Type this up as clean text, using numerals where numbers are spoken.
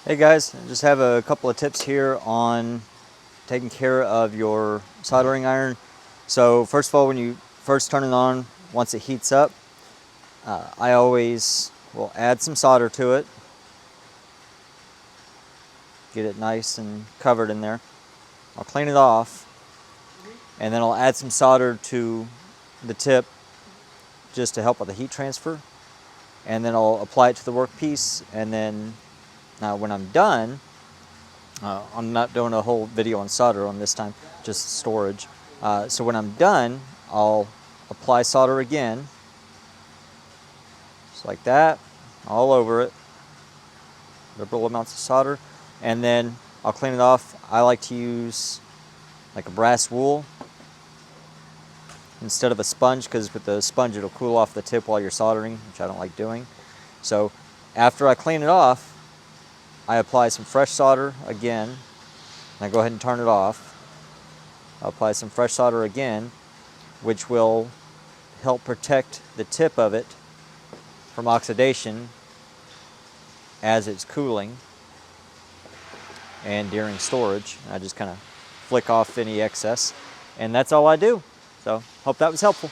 Hey guys, I just have a couple of tips here on taking care of your soldering iron. So first of all, when you first turn it on, once it heats up, I always will add some solder to it. Get it nice and covered in there. I'll clean it off, and then I'll add some solder to the tip just to help with the heat transfer. And then I'll apply it to the workpiece, and then when I'm done, I'm not doing a whole video on solder on this time, just storage. So when I'm done, I'll apply solder again, just like that, all over it, liberal amounts of solder, and then I'll clean it off. I like to use like a brass wool instead of a sponge, because with the sponge it'll cool off the tip while you're soldering, which I don't like doing. So after I clean it off, I apply some fresh solder again, and I go ahead and turn it off. I'll apply some fresh solder again, which will help protect the tip of it from oxidation as it's cooling and during storage. I just kind of flick off any excess, and that's all I do. So hope that was helpful.